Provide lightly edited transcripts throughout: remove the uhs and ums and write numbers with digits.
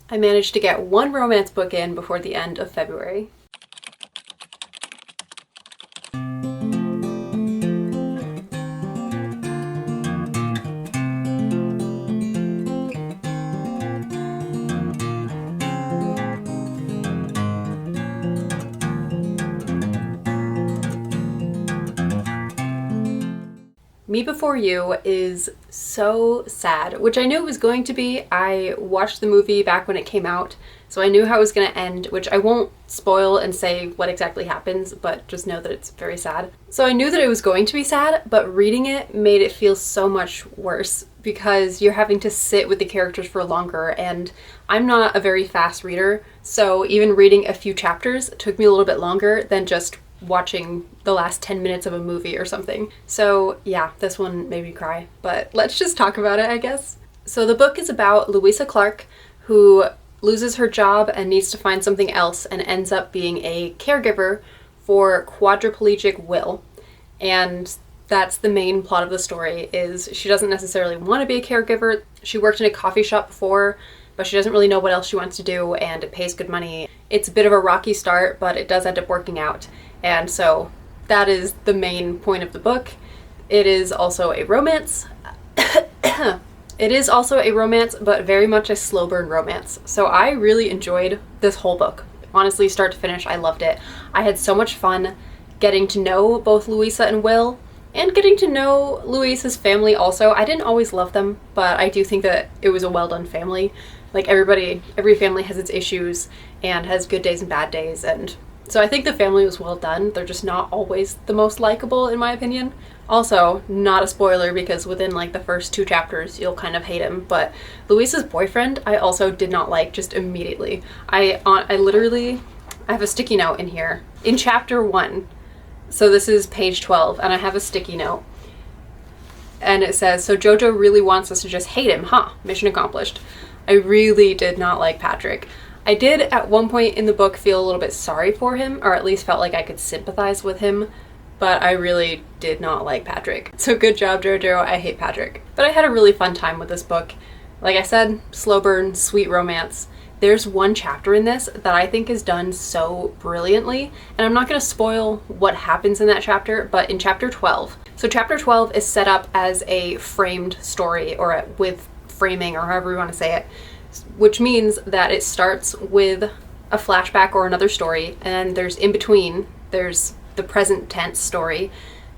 I managed to get one romance book in before the end of February. Me Before You is so sad, which I knew it was going to be. I watched the movie back when it came out, so I knew how it was going to end, which I won't spoil and say what exactly happens, but just know that it's very sad. So I knew that it was going to be sad, but reading it made it feel so much worse because you're having to sit with the characters for longer, and I'm not a very fast reader, so even reading a few chapters took me a little bit longer than just watching the last 10 minutes of a movie or something. So yeah, this one made me cry, but let's just talk about it, I guess. So the book is about Louisa Clark, who loses her job and needs to find something else and ends up being a caregiver for quadriplegic Will. And that's the main plot of the story, is she doesn't necessarily want to be a caregiver. She worked in a coffee shop before, but she doesn't really know what else she wants to do, and it pays good money. It's a bit of a rocky start, but it does end up working out. And so that is the main point of the book. It is also a romance. It is also a romance, but very much a slow burn romance. So I really enjoyed this whole book. Honestly, start to finish, I loved it. I had so much fun getting to know both Louisa and Will, and getting to know Louisa's family also. I didn't always love them, but I do think that it was a well done family. Like every family has its issues and has good days and bad days, and so I think the family was well done. They're just not always the most likable, in my opinion. Also, not a spoiler because within like the first 2 chapters, you'll kind of hate him. But Louisa's boyfriend, I also did not like just immediately. I have a sticky note in here. In chapter 1, so this is page 12, and I have a sticky note. And it says, so Jojo really wants us to just hate him, huh? Mission accomplished. I really did not like Patrick. I did at one point in the book feel a little bit sorry for him, or at least felt like I could sympathize with him, but I really did not like Patrick. So good job, Jojo. I hate Patrick. But I had a really fun time with this book. Like I said, slow burn, sweet romance. There's one chapter in this that I think is done so brilliantly, and I'm not going to spoil what happens in that chapter, but in chapter 12. So chapter 12 is set up as a framed story, or with framing, or however you want to say it, which means that it starts with a flashback or another story, and there's in between, there's the present tense story,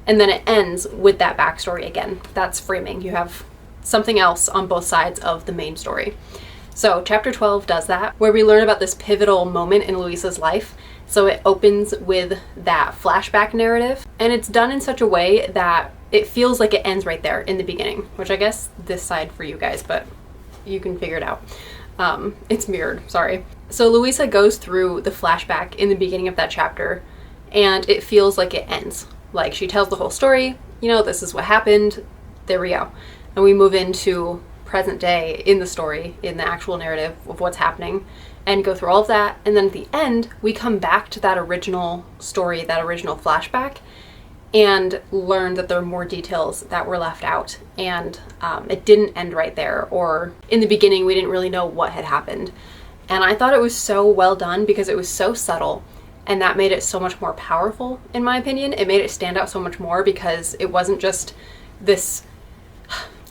and then it ends with that backstory again. That's framing. You have something else on both sides of the main story. So chapter 12 does that, where we learn about this pivotal moment in Louisa's life. So it opens with that flashback narrative, and it's done in such a way that it feels like it ends right there in the beginning, which I guess this side for you guys, but you can figure it out. It's mirrored, sorry. So Louisa goes through the flashback in the beginning of that chapter, and it feels like it ends. Like she tells the whole story, you know, this is what happened, there we go. And we move into present day in the story, in the actual narrative of what's happening, and go through all of that. And then at the end, we come back to that original story, that original flashback, and learn that there are more details that were left out, and it didn't end right there, or in the beginning we didn't really know what had happened. And I thought it was so well done because it was so subtle, and that made it so much more powerful, in my opinion. It made it stand out so much more because it wasn't just this,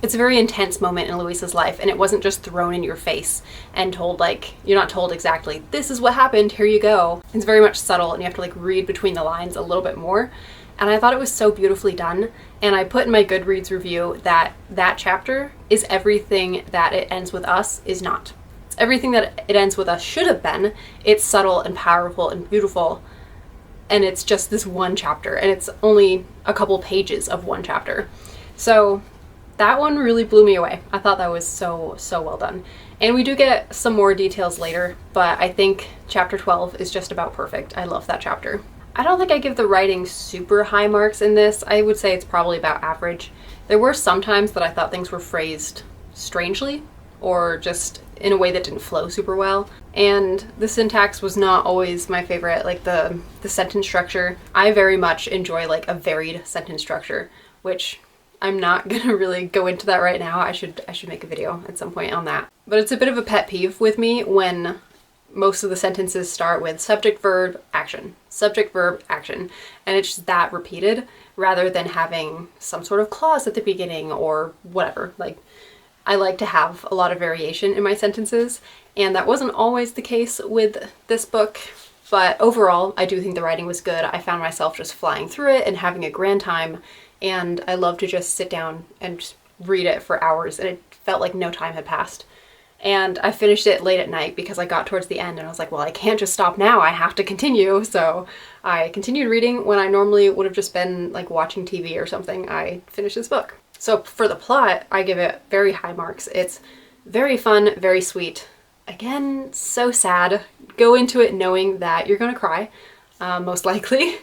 it's a very intense moment in Louisa's life, and it wasn't just thrown in your face and told, like, you're not told exactly, this is what happened, here you go. It's very much subtle, and you have to like read between the lines a little bit more. And I thought it was so beautifully done, and I put in my Goodreads review that that chapter is everything that It Ends With Us is not. It's everything that It Ends With Us should have been. It's subtle and powerful and beautiful, and it's just this one chapter, and it's only a couple pages of one chapter. So that one really blew me away. I thought that was so well done. And we do get some more details later, but I think chapter 12 is just about perfect. I love that chapter. I don't think I give the writing super high marks in this. I would say it's probably about average. There were some times that I thought things were phrased strangely, or just in a way that didn't flow super well. And the syntax was not always my favorite, like the sentence structure. I very much enjoy like a varied sentence structure, which I'm not gonna really go into that right now. I should make a video at some point on that. But it's a bit of a pet peeve with me when most of the sentences start with subject, verb, action, and it's just that repeated rather than having some sort of clause at the beginning or whatever. Like, I like to have a lot of variation in my sentences, and that wasn't always the case with this book, but overall, I do think the writing was good. I found myself just flying through it and having a grand time, and I love to just sit down and just read it for hours, and it felt like no time had passed. And I finished it late at night because I got towards the end and I was like, well, I can't just stop now, I have to continue. So I continued reading when I normally would have just been like watching TV or something. I finished this book. So for the plot, I give it very high marks. It's very fun, very sweet. Again, so sad. Go into it knowing that you're gonna cry, most likely.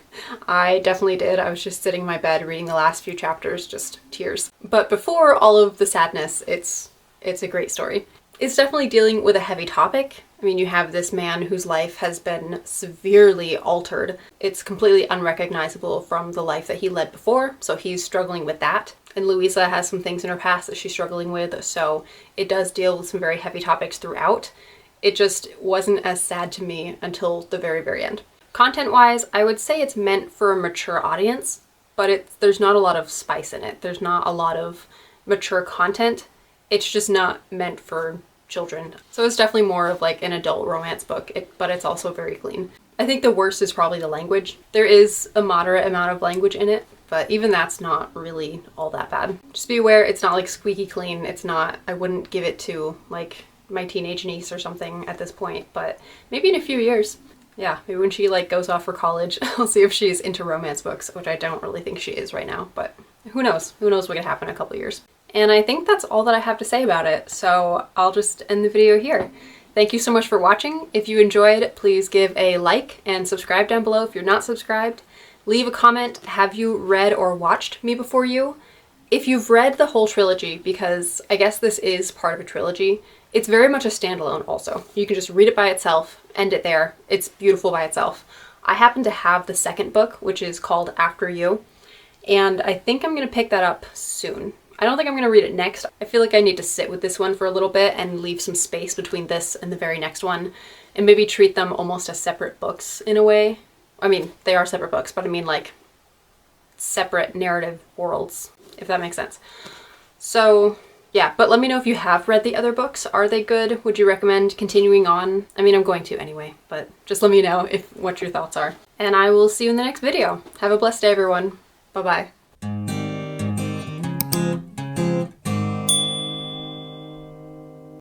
I definitely did. I was just sitting in my bed reading the last few chapters, just tears. But before all of the sadness, it's a great story. It's definitely dealing with a heavy topic. I mean, you have this man whose life has been severely altered. It's completely unrecognizable from the life that he led before, so he's struggling with that. And Louisa has some things in her past that she's struggling with, so it does deal with some very heavy topics throughout. It just wasn't as sad to me until the very, very end. Content-wise, I would say it's meant for a mature audience, but there's not a lot of spice in it. There's not a lot of mature content. It's just not meant for children. So it's definitely more of like an adult romance book, but it's also very clean. I think the worst is probably the language. There is a moderate amount of language in it, but even that's not really all that bad. Just be aware, it's not like squeaky clean. It's not, I wouldn't give it to like my teenage niece or something at this point, but maybe in a few years. Yeah, maybe when she like goes off for college, I'll see if she's into romance books, which I don't really think she is right now, but who knows? Who knows what could happen in a couple years. And I think that's all that I have to say about it, so I'll just end the video here. Thank you so much for watching. If you enjoyed, please give a like and subscribe down below if you're not subscribed. Leave a comment, have you read or watched Me Before You? If you've read the whole trilogy, because I guess this is part of a trilogy, it's very much a standalone also. You can just read it by itself, end it there. It's beautiful by itself. I happen to have the second book, which is called After You, and I think I'm gonna pick that up soon. I don't think I'm gonna read it next. I feel like I need to sit with this one for a little bit and leave some space between this and the very next one, and maybe treat them almost as separate books in a way. I mean, they are separate books, but I mean like separate narrative worlds, if that makes sense. So yeah, but let me know if you have read the other books. Are they good? Would you recommend continuing on? I mean, I'm going to anyway, but just let me know what your thoughts are. And I will see you in the next video. Have a blessed day, everyone. Bye-bye.